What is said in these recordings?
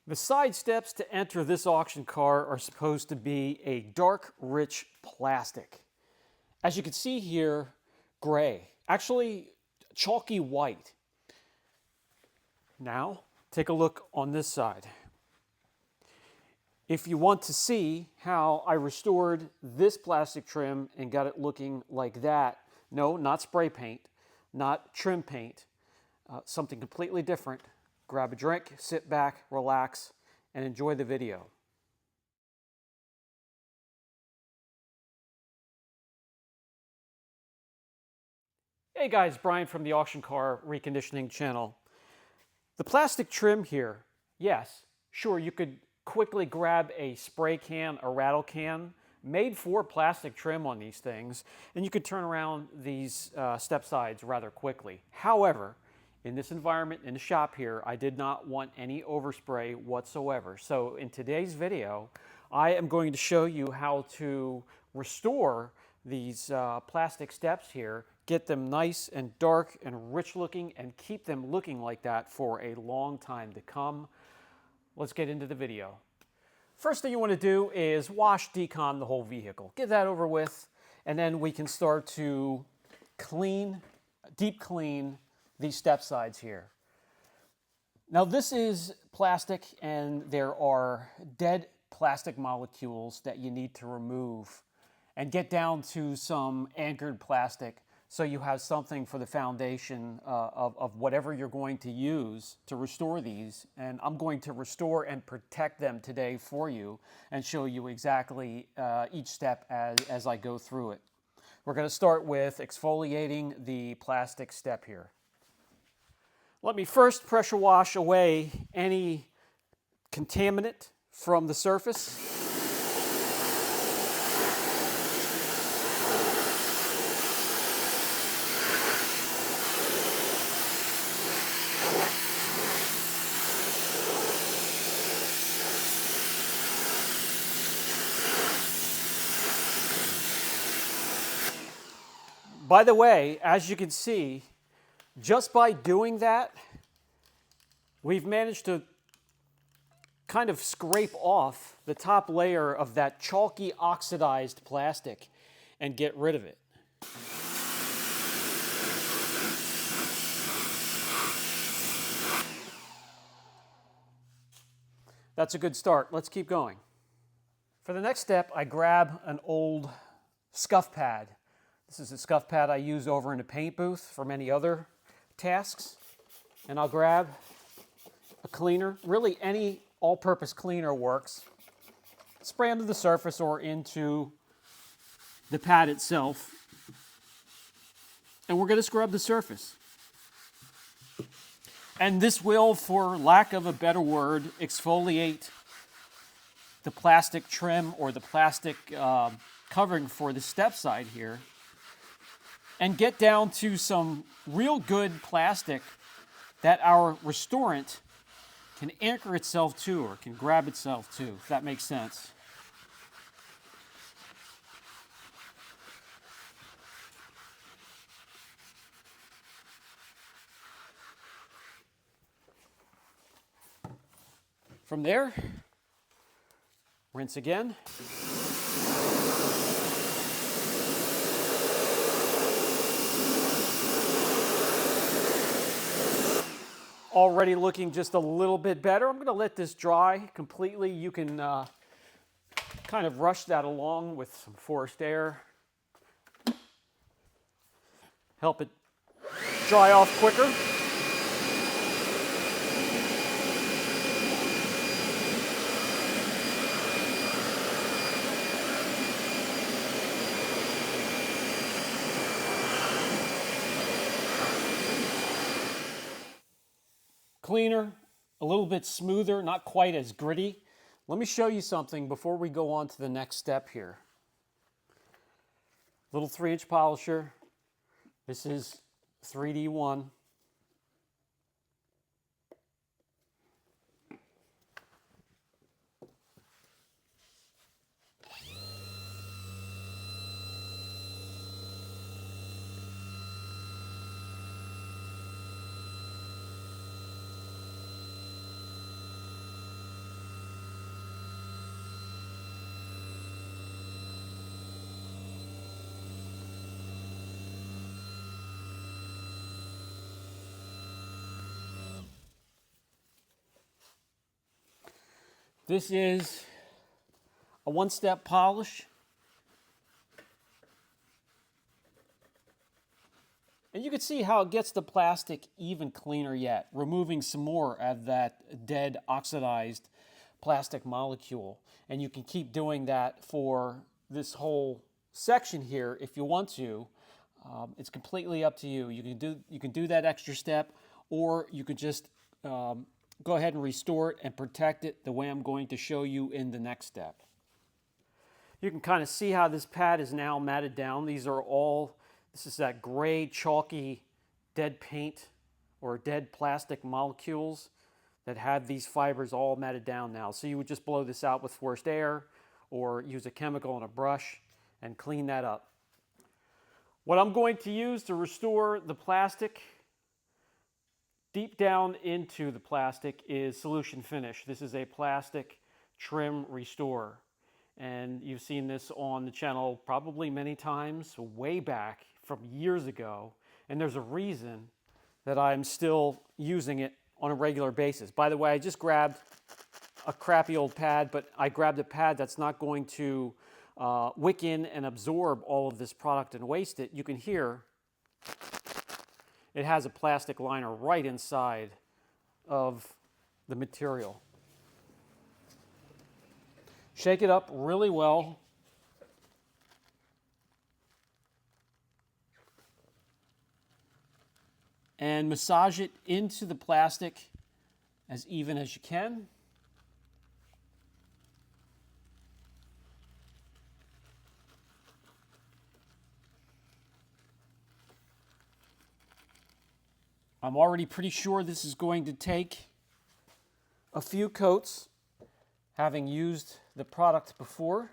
The side steps to enter this auction car are supposed to be a dark, rich plastic. As you can see here, gray, actually chalky white. Now, take a look on this side. If you want to see how I restored this plastic trim and got it looking like that, no, not spray paint, not trim paint, something completely different, grab a drink, sit back, relax, and enjoy the video. Hey guys, Brian from the Auction Car Reconditioning channel. The plastic trim here, yes, sure, you could quickly grab a spray can, a rattle can, made for plastic trim on these things, and you could turn around these step sides rather quickly. However, in this environment, in the shop here, I did not want any overspray whatsoever. So in today's video, I am going to show you how to restore these plastic steps here, get them nice and dark and rich looking, and keep them looking like that for a long time to come. Let's get into the video. First thing you want to do is wash, decon the whole vehicle. Get that over with, and then we can start to clean, deep clean these step sides here. Now this is plastic, and there are dead plastic molecules that you need to remove and get down to some anchored plastic so you have something for the foundation of whatever you're going to use to restore these. And I'm going to restore and protect them today for you and show you exactly each step as I go through it. We're going to start with exfoliating the plastic step here. Let me first pressure wash away any contaminant from the surface. By the way, as you can see, just by doing that, we've managed to kind of scrape off the top layer of that chalky oxidized plastic and get rid of it. That's a good start. Let's keep going. For the next step, I grab an old scuff pad. This is a scuff pad I use over in the paint booth for many other tasks. And I'll grab a cleaner. Really, any all-purpose cleaner works. Spray under the surface or into the pad itself. And we're going to scrub the surface. And this will, for lack of a better word, exfoliate the plastic trim or the plastic covering for the step side here, and get down to some real good plastic that our restorant can anchor itself to or can grab itself to, if that makes sense. From there, rinse again. Already looking just a little bit better. I'm going to let this dry completely. You can kind of rush that along with some forced air. Help it dry off quicker. Cleaner, a little bit smoother, not quite as gritty. Let me show you something before we go on to the next step here. Little 3-inch polisher. This is 3D1. This is a one-step polish. And you can see how it gets the plastic even cleaner yet, removing some more of that dead oxidized plastic molecule. And you can keep doing that for this whole section here if you want to. It's completely up to you. You can do that extra step, or you could just go ahead and restore it and protect it the way I'm going to show you in the next step. You can kind of see how this pad is now matted down. This is that gray, chalky, dead paint or dead plastic molecules that have these fibers all matted down now. So you would just blow this out with forced air or use a chemical and a brush and clean that up. What I'm going to use to restore the plastic deep down into the plastic is Solution Finish. This is a plastic trim restorer. And you've seen this on the channel probably many times, way back from years ago. And there's a reason that I'm still using it on a regular basis. By the way, I just grabbed a crappy old pad, but I grabbed a pad that's not going to wick in and absorb all of this product and waste it. You can hear it has a plastic liner right inside of the material. Shake it up really well. And massage it into the plastic as even as you can. I'm already pretty sure this is going to take a few coats, having used the product before.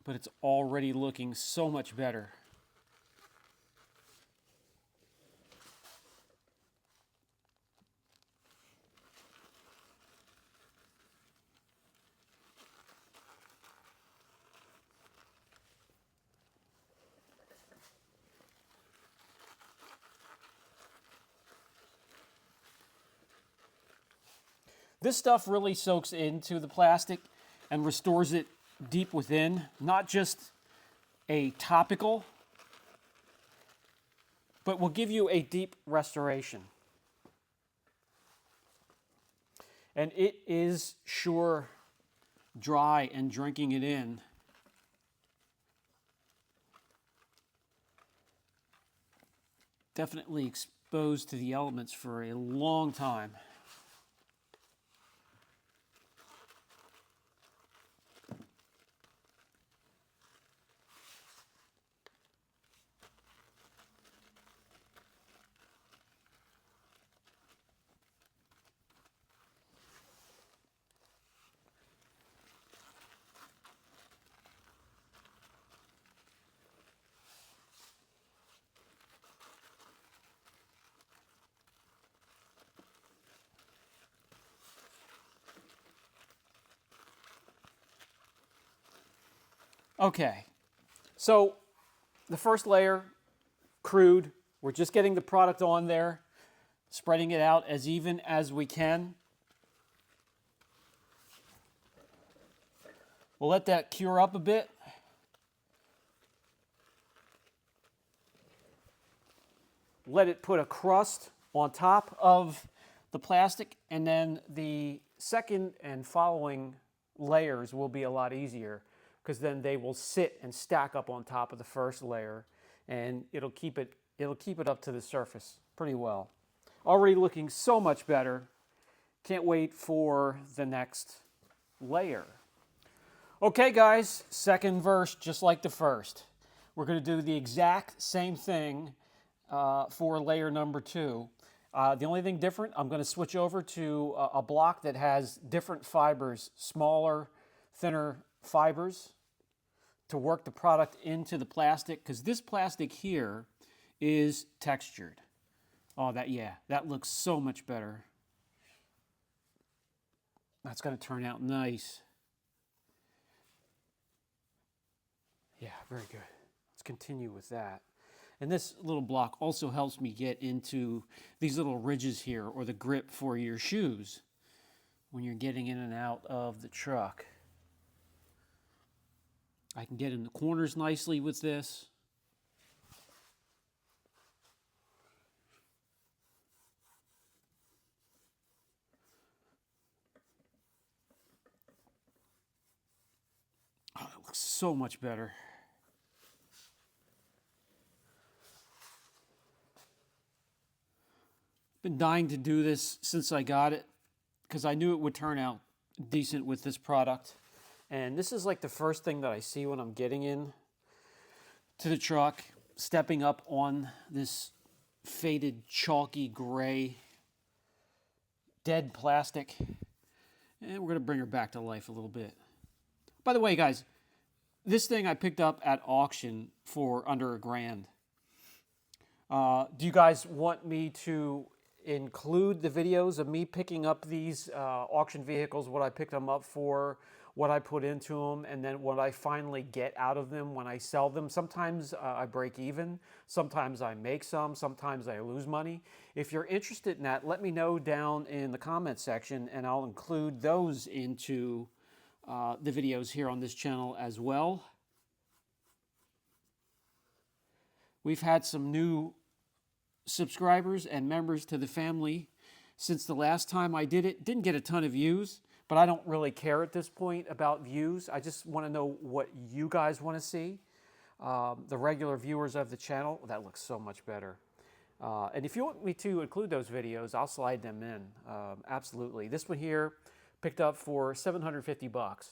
But it's already looking so much better. This stuff really soaks into the plastic and restores it deep within, not just a topical, but will give you a deep restoration. And it is sure dry, and drinking it in definitely exposed to the elements for a long time. Okay, so the first layer, crude, we're just getting the product on there, spreading it out as even as we can. We'll let that cure up a bit. Let it put a crust on top of the plastic, and then the second and following layers will be a lot easier, because then they will sit and stack up on top of the first layer, and it'll keep it up to the surface pretty well. Already looking so much better. Can't wait for the next layer. Okay guys, second verse just like the first. We're going to do the exact same thing for layer number 2. The only thing different, I'm going to switch over to a block that has different fibers, smaller, thinner fibers, to work the product into the plastic, because this plastic here is textured. Oh, that looks so much better. That's going to turn out nice. Yeah, very good. let's continue with that. And this little block also helps me get into these little ridges here, or the grip for your shoes when you're getting in and out of the truck. I can get in the corners nicely with this. Oh, it looks so much better. Been dying to do this since I got it because I knew it would turn out decent with this product. And this is like the first thing that I see when I'm getting in to the truck, stepping up on this faded chalky gray dead plastic. And we're going to bring her back to life a little bit. By the way, guys, this thing I picked up at auction for under $1,000. Do you guys want me to include the videos of me picking up these auction vehicles, what I picked them up for, what I put into them, and then what I finally get out of them when I sell them? Sometimes I break even, sometimes I make some, sometimes I lose money. If you're interested in that, let me know down in the comment section, and I'll include those into the videos here on this channel as well. We've had some new subscribers and members to the family since the last time I did it. Didn't get a ton of views, but I don't really care at this point about views. I just want to know what you guys want to see. The regular viewers of the channel, that looks so much better. And if you want me to include those videos, I'll slide them in. Absolutely. This one here, picked up for $750.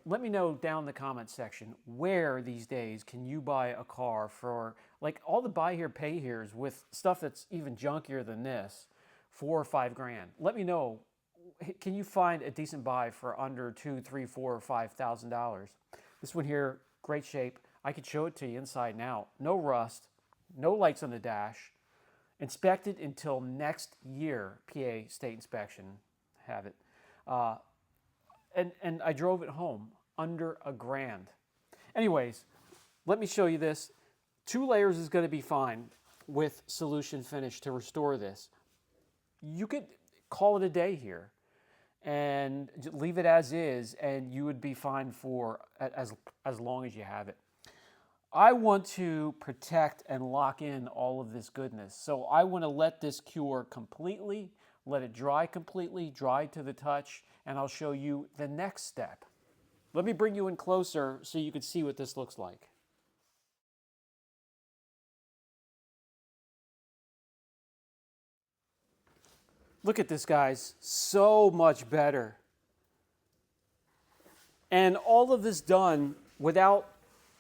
Let me know down in the comment section, where these days can you buy a car for, like, all the buy here, pay here's with stuff that's even junkier than this, $4 or $5 grand. Let me know, can you find a decent buy for under $2,000, $3,000, $4,000 or $5,000? This one here, great shape. I could show it to you inside and out. No rust, no lights on the dash. Inspected until next year, PA state inspection, have it. And I drove it home under $1,000. Anyways, let me show you this. 2 layers is going to be fine with solution finish to restore this. You could call it a day here and leave it as is, and you would be fine for as long as you have it. I want to protect and lock in all of this goodness. So I want to let this cure completely, let it dry completely, dry to the touch, and I'll show you the next step. Let me bring you in closer so you can see what this looks like. Look at this, guys. So much better. And all of this done without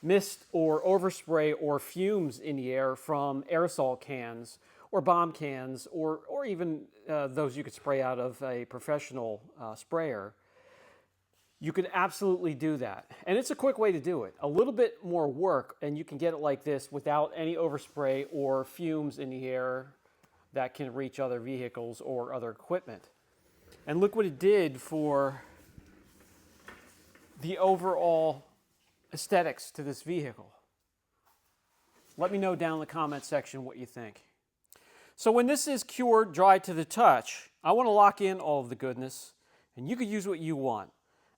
mist or overspray or fumes in the air from aerosol cans or bomb cans, or even those you could spray out of a professional sprayer. You can absolutely do that. And it's a quick way to do it. A little bit more work, and you can get it like this without any overspray or fumes in the air that can reach other vehicles or other equipment. And look what it did for the overall aesthetics to this vehicle. Let me know down in the comment section what you think. So when this is cured, dry to the touch, I want to lock in all of the goodness, and you can use what you want.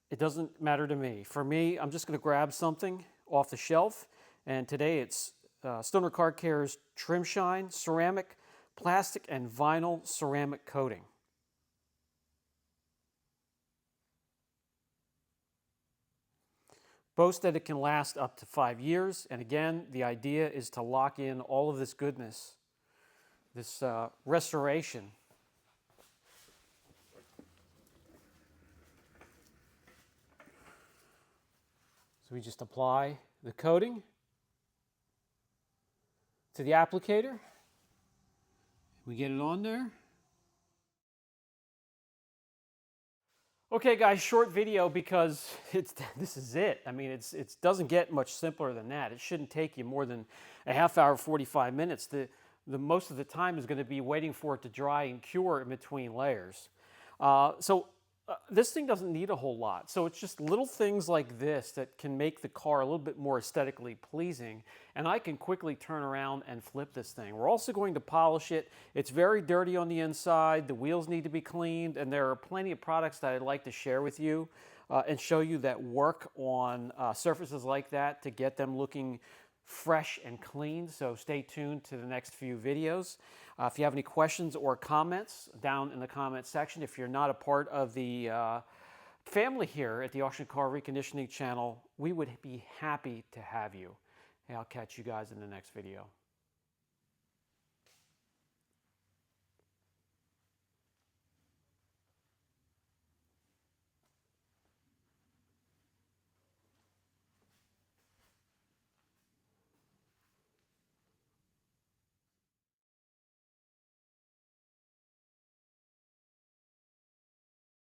It doesn't matter to me. For me, I'm just going to grab something off the shelf, and today it's Stoner Car Care's Trim Shine ceramic, plastic, and vinyl ceramic coating. Boasts that it can last up to 5 years, and again, the idea is to lock in all of this goodness, this restoration. So we just apply the coating to the applicator. We get it on there. Okay, guys, short video because this is it. I mean, it doesn't get much simpler than that. It shouldn't take you more than a half hour, 45 minutes. The most of the time is going to be waiting for it to dry and cure in between layers. So This thing doesn't need a whole lot. So it's just little things like this that can make the car a little bit more aesthetically pleasing. And I can quickly turn around and flip this thing. We're also going to polish it. It's very dirty on the inside. The wheels need to be cleaned. And there are plenty of products that I'd like to share with you and show you that work on surfaces like that to get them looking fresh and clean. So stay tuned to the next few videos. If you have any questions or comments, down in the comment section. If you're not a part of the family here at the Auction Car Reconditioning channel, we would be happy to have you. And I'll catch you guys in the next video.